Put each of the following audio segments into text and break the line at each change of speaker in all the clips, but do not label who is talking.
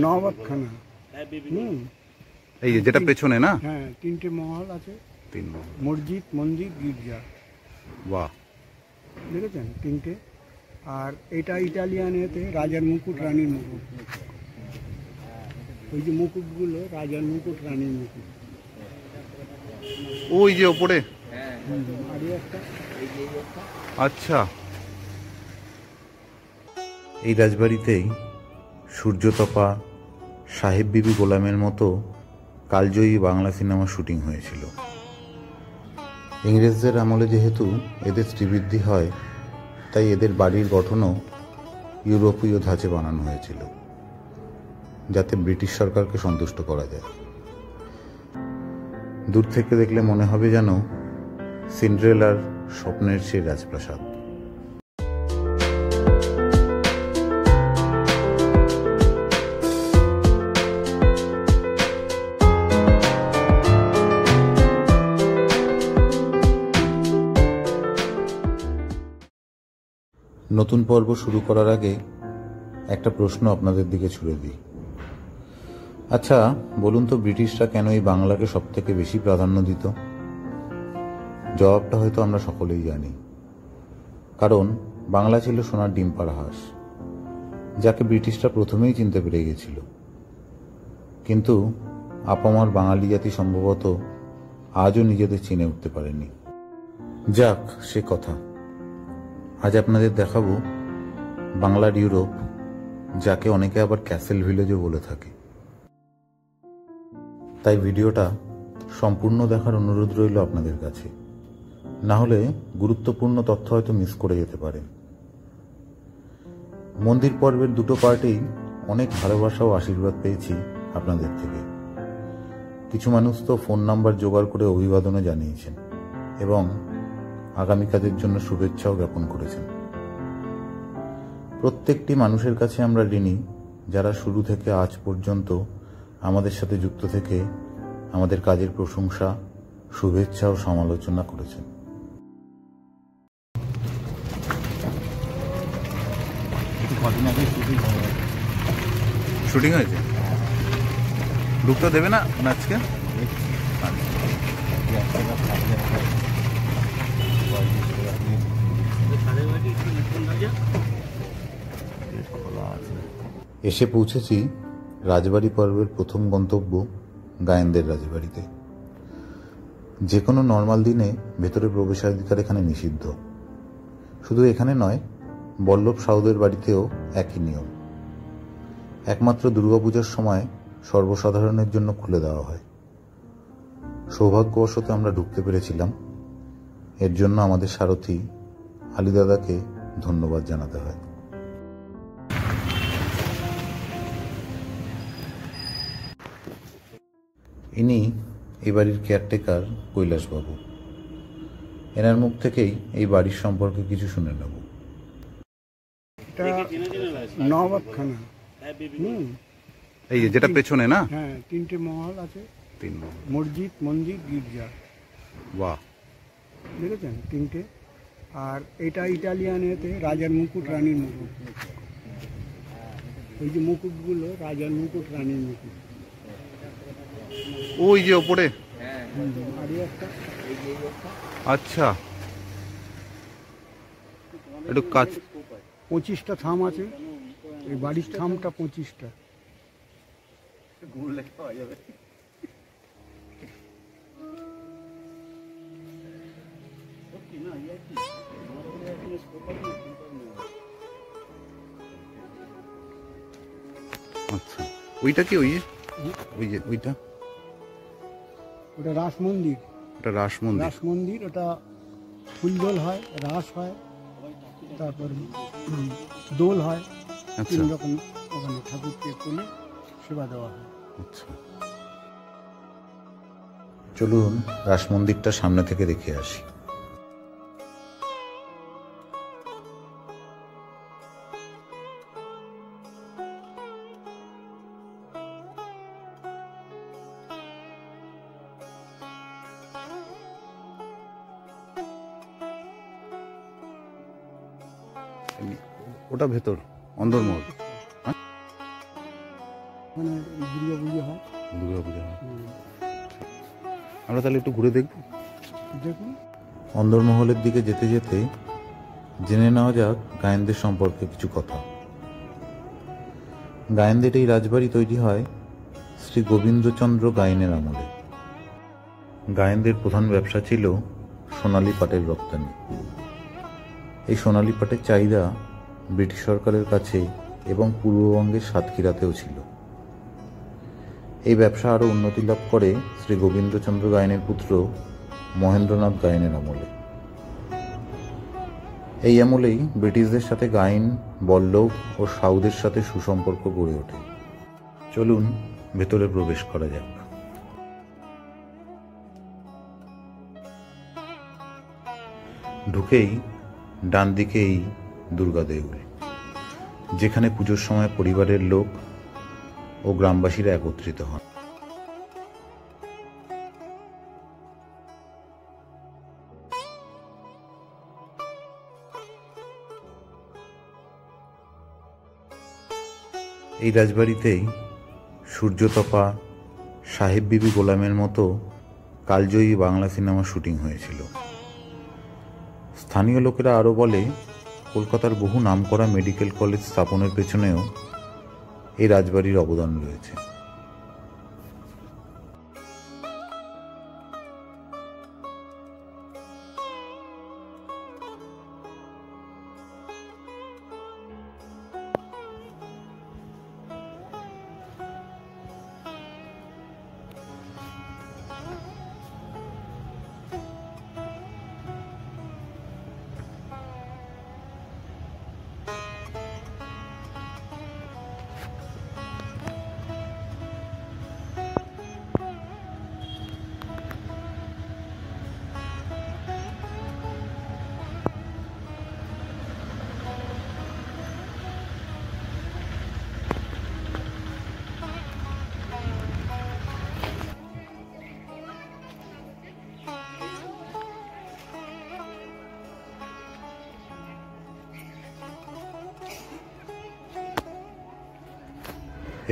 নবাবখানা।
এই যেটা পেছনে না?
হ্যাঁ, 3টে মহল আছে,
3 মহল,
মসজিদ, মন্দির, গির্জা।
বাহ,
দেখেছেন 3টে। আর এটা ইটালিয়ান এতে রাজার মুকুট, রানীর মুকুট। ওই যে মুকুটগুলো রাজার মুকুট, রানীর মুকুট।
ওই যে ওপরে।
আর একটা,
আচ্ছা, এই রাজবাড়িতেই সূর্যতপা, সাহেব বিবি গোলামের মতো কালজয়ী বাংলা সিনেমা শুটিং হয়েছিল। ইংরেজদের আমলে যেহেতু এদের শ্রীবৃদ্ধি হয়, তাই এদের বাড়ির গঠনও ইউরোপীয় ধাঁচে বানানো হয়েছিল, যাতে ব্রিটিশ সরকারকে সন্তুষ্ট করা যায়। দূর থেকে দেখলে মনে হবে যেন সিন্ড্রেলার স্বপ্নের সেই রাজপ্রাসাদ। নতুন পর্ব শুরু করার আগে একটা প্রশ্ন আপনাদের দিকে ছুড়ে দিই। আচ্ছা বলুন তো, ব্রিটিশরা কেন এই বাংলাকে সব থেকে বেশি প্রাধান্য দিত? জবাবটা হয়তো আমরা সকলেই জানি। কারণ বাংলা ছিল সোনার ডিম পাড়া হাঁস, যাকে ব্রিটিশরা প্রথমেই চিনতে পেরে গেছিল। কিন্তু আপামর বাঙালি জাতি সম্ভবত আজও নিজেদের চিনে উঠতে পারেনি। যাক, সে কথা। আজ আপনাদের দেখাবো বাংলার ইউরোপ, যাকে অনেকে আবার ক্যাসেল ভিলেজও বলে থাকে। তাই ভিডিওটা সম্পূর্ণ দেখার অনুরোধ রইল আপনাদের কাছে, না হলে গুরুত্বপূর্ণ তথ্য হয়তো মিস করে যেতে পারেন। মন্দির পর্বের দুটো পার্টেই অনেক ভালোবাসা ও আশীর্বাদ পেয়েছি আপনাদের থেকে। কিছু মানুষ তো ফোন নাম্বার জোগাড় করে অভিবাদনও জানিয়েছেন এবং আগামী কাজের জন্য শুভেচ্ছাও জ্ঞাপন করেছেন। প্রত্যেকটি মানুষের কাছে আমরা ঋণী, যারা শুরু থেকে আজ পর্যন্ত আমাদের সাথে যুক্ত থেকে আমাদের কাজের প্রশংসা, শুভেচ্ছা ও সমালোচনা করেছেন। শুটিং হয়েছে, ঢুকতে দেবে না আজকে? এসে পৌঁছেছি রাজবাড়ি পর্বের প্রথম গন্তব্য গায়েনদের রাজবাড়িতে। যে কোনো নর্মাল দিনে ভেতরে প্রবেশাধিকার এখানে নিষিদ্ধ। শুধু এখানে নয়, বল্লভ সাউদের বাড়িতেও একই নিয়ম। একমাত্র দুর্গাপূজার সময় সর্বসাধারণের জন্য খুলে দেওয়া হয়। সৌভাগ্যবশত আমরা ঢুকতে পেরেছিলাম। এর জন্য আমাদের সারথি আলিদাদাকে ধন্যবাদ জানাতে হয়। ইনি এই বাড়ির কেয়ারটেকার কৈলাসবাবু। এনার মুখ থেকেই এই বাড়ির সম্পর্কে কিছু শুনে নেব।
এটা নবাবখানা।
এই যেটা পেছনে না?
হ্যাঁ, 3টে মহল আছে,
3 মহল,
মসজিদ, মন্দির, গির্জা।
বাহ,
দেখেছেন 3টে। আর এটা ইটালিয়ান এতে রাজার মুকুট, রানীর মুকুট। ওই যে মুকুটগুলো রাজার মুকুট, রানীর মুকুট।
ওই যে ওপরে।
আর একটা,
আচ্ছা, একটু কাজ।
25টা থাম আছে। এই বাড়ির থামটা 25টা।
আচ্ছা, ওইটা কি? ওই যে ওইটা,
ওটা রাস মন্দির।
ওটা রাস মন্দির।
রাস মন্দির, ওটা ফুলদোল হয়, রাস হয়, তারপর দোল হয়। 3 রকম ওখানে ঠাকুরকে তুলে সেবা দেওয়া হয়।
আচ্ছা, চলুন রাস মন্দিরটা সামনে থেকে দেখে আসি। ওটা ভেতর অন্দরমহল।
ওখানে দুর্গা পুজো হয়।
দুর্গা পূজা হয়। আমরা তাহলে একটু ঘুরে দেখব।
দেখুন।
অন্দরমহলের দিকে যেতে যেতে জেনে নেওয়া যাক গায়েনদের সম্পর্কে কিছু কথা। গায়েনদের এই রাজবাড়ি তৈরি হয় শ্রী গোবিন্দচন্দ্র গায়েনের আমলে। গায়েনদের প্রধান ব্যবসা ছিল সোনালী পাটের রপ্তানি। এই সোনালী পাটের চাহিদা ব্রিটিশ সরকারের কাছে এবং পূর্ববঙ্গের সাতক্ষীরাতেও ছিল। এই ব্যবসা আরও উন্নতি লাভ করে শ্রী গোবিন্দচন্দ্র গায়েনের পুত্র মহেন্দ্রনাথ গায়েনের আমলে। এই আমলেই ব্রিটিশদের সাথে গায়েন, বল্লভ ও সাউদের সাথে সুসম্পর্ক গড়ে ওঠে। চলুন ভেতরে প্রবেশ করা যাক। ঢুকেই ডান দিকেই দুর্গা দেউল, যেখানে পুজোর সময় পরিবারের লোক ও গ্রামবাসীরা একত্রিত হন। এই রাজবাড়িতেই সূর্যতপা, সাহেব বিবি গোলামের মতো কালজয়ী বাংলা সিনেমা শুটিং হয়েছিল। স্থানীয় লোকেরা আরও বলে, কলকাতার বহু নামকরা মেডিকেল কলেজ স্থাপনের পেছনেও এই রাজবাড়ির অবদান রয়েছে।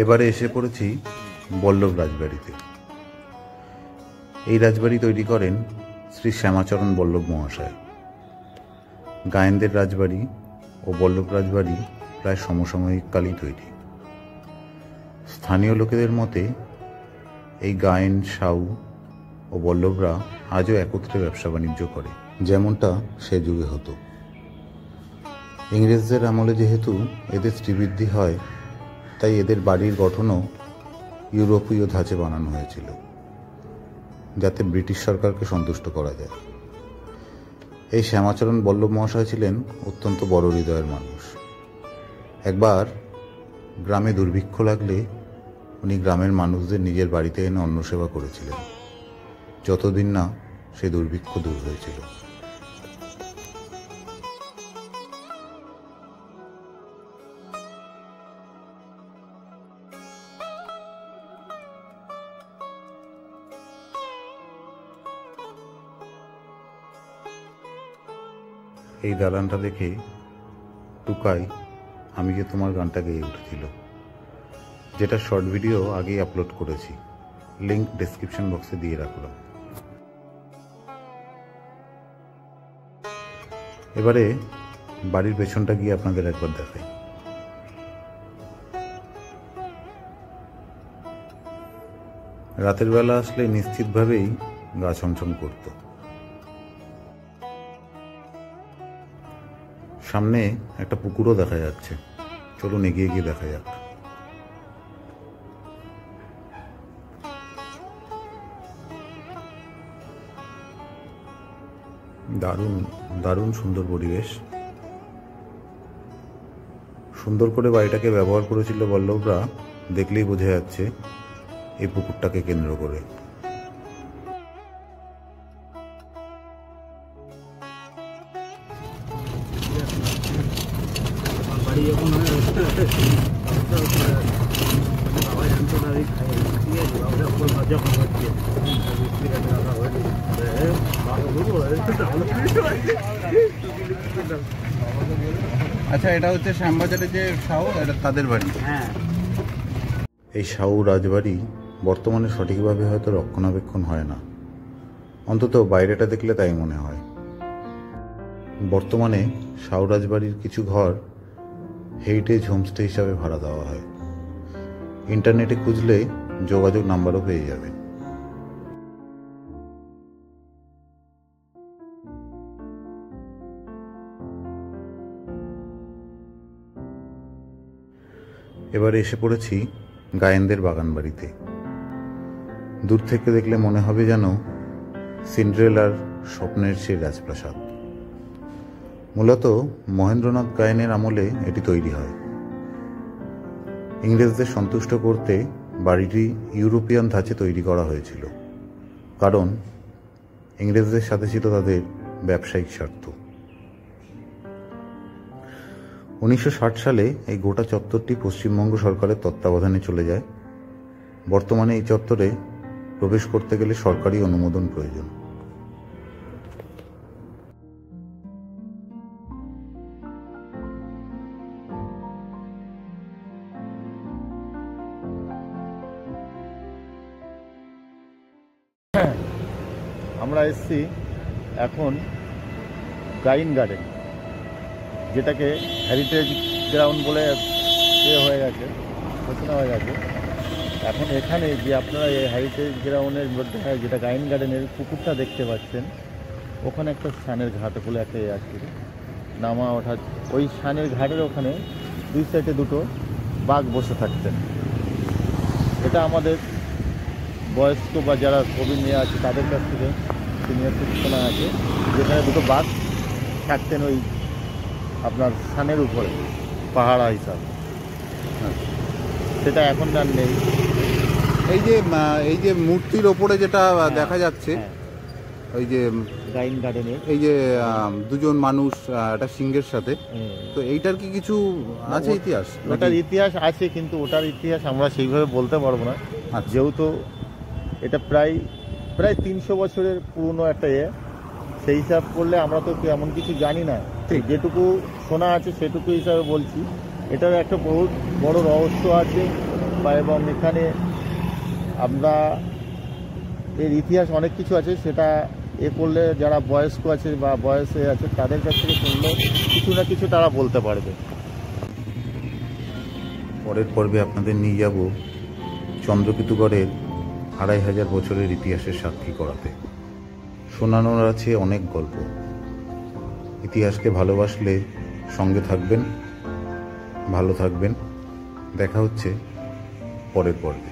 এবারে এসে পড়েছি বল্লভ রাজবাড়িতে। এই রাজবাড়ি তৈরি করেন শ্রী শ্যামাচরণ বল্লভ মহাশয়। গায়েনদের রাজবাড়ি ও বল্লভ রাজবাড়ি প্রায় সমসাময়িক কালেই তৈরি। স্থানীয় লোকেদের মতে এই গায়েন, সাউ ও বল্লভরা আজও একত্রে ব্যবসা বাণিজ্য করে, যেমনটা সে যুগে হতো। ইংরেজদের আমলে যেহেতু এদের শ্রীবৃদ্ধি হয়, তাই এদের বাড়ির গঠনও ইউরোপীয় ধাঁচে বানানো হয়েছিল, যাতে ব্রিটিশ সরকারকে সন্তুষ্ট করা যায়। এই শ্যামাচরণ বল্লভ মহাশয় ছিলেন অত্যন্ত বড় হৃদয়ের মানুষ। একবার গ্রামে দুর্ভিক্ষ লাগলে উনি গ্রামের মানুষদের নিজের বাড়িতে এনে অন্ন সেবা করেছিলেন, যতদিন না সে দুর্ভিক্ষ দূর হয়েছিল। এই দালানটা দেখে টুকাই আমি যে তোমার গানটা গেয়ে উঠেছিল, যেটা শর্ট ভিডিও আগেই আপলোড করেছি, লিংক ডেসক্রিপশন বক্সে দিয়ে রাখলাম। এবারে বাড়ির পেছনটা গিয়ে আপনাদের একবার দেখাই। রাতের বেলা আসলে নিশ্চিতভাবেই গা ছমছম করত। সামনে একটা পুকুরও দেখা যাচ্ছে, চলুন এগিয়ে গিয়ে দেখা যাক। দারুণ দারুণ সুন্দর পরিবেশ। সুন্দর করে বাড়িটাকে ব্যবহার করেছিল বল্লভরা, দেখলেই বোঝা যাচ্ছে এই পুকুরটাকে কেন্দ্র করে।
বাড়ি যখন বাবা জানতো না, ঠিক আছে, বাবা যখন হচ্ছে আচ্ছা, এটা হচ্ছে শ্যামবাজারে যে সাউ, এটা তাদের বাড়ি। হ্যাঁ,
এই শাহু রাজবাড়ি বর্তমানে সঠিকভাবে হয়তো রক্ষণাবেক্ষণ হয় না, অন্তত বাইরেটা দেখলে তাই মনে হয়। বর্তমানে শাহু রাজবাড়ির কিছু ঘর হেরিটেজ হোমস্টে হিসাবে ভাড়া দেওয়া হয়। ইন্টারনেটে খুঁজলে যোগাযোগ নাম্বারও পেয়ে যাবেন। এবারে এসে পড়েছি গায়েনদের বাগান বাড়িতে। দূর থেকে দেখলে মনে হবে যেন সিন্ড্রেলার স্বপ্নের সেই রাজপ্রাসাদ। মূলত মহেন্দ্রনাথ গায়েনের আমলে এটি তৈরি হয়। ইংরেজদের সন্তুষ্ট করতে বাড়িটি ইউরোপিয়ান ধাঁচে তৈরি করা হয়েছিল, কারণ ইংরেজদের সাথে ছিল তাদের ব্যবসায়িক স্বার্থ। 1960 সালে এই গোটা চত্বরটি পশ্চিমবঙ্গ সরকারের তত্ত্বাবধানে চলে যায়। বর্তমানে এই চত্বরে প্রবেশ করতে গেলে সরকারি অনুমোদন প্রয়োজন।
আমরা এসছি এখন গাইন গার্ডেন, যেটাকে হেরিটেজ গ্রাউন্ড বলে হয়ে গেছে, ঘোষণা হয়ে গেছে। এখন এখানে যে আপনারা এই হেরিটেজ গ্রাউন্ডের মধ্যে যেটা গাইন গার্ডেনের পুকুরটা দেখতে পাচ্ছেন, ওখানে একটা স্নানের ঘাট বলে একটা আছে, নামা ওঠা। ওই স্নানের ঘাটের ওখানে দুই সাইডে দুটো বাঘ বসে থাকতেন। এটা আমাদের বয়স্ক বা যারা প্রবীণ নিয়ে আছে তাদের কাছ থেকে সিনিয়র শোনা আছে, যেখানে দুটো বাঘ থাকতেন ওই আপনার স্থানের উপরে পাহাড়া হিসাবে। সেটা এখন আর নেই।
এই যে মূর্তির ওপরে যেটা দেখা যাচ্ছে, ওই যে
গাইন গার্ডেনের
এই যে দুজন মানুষ একটা সিংহের সাথে, তো এইটার কি কিছু আছে ইতিহাস?
ওটার ইতিহাস আছে, কিন্তু ওটার ইতিহাস আমরা সেইভাবে বলতে পারবো না। যেহেতু এটা প্রায় 300 বছরের পুরনো একটা সেই হিসাব করলে আমরা তো এমন কিছু জানি না। যেটুকু শোনা আছে সেটুকু হিসাবে বলছি। এটার একটা বহুত বড় রহস্য আছে, এবং এখানে আমরা এর ইতিহাস অনেক কিছু আছে। সেটা করলে যারা বয়স্ক আছে বা বয়সে আছে তাদের কাছ থেকে শুনলে কিছু না কিছু তারা বলতে পারবে।
পরের পর্বে আপনাদের নিয়ে যাব চন্দ্রকেতুগড়ের 2500 বছরের ইতিহাসের সাক্ষী করাতে। শোনানোর আছে অনেক গল্প। ইতিহাসকে ভালোবাসলে সঙ্গে থাকবেন, ভালো থাকবেন। দেখা হচ্ছে পরের পর্বে।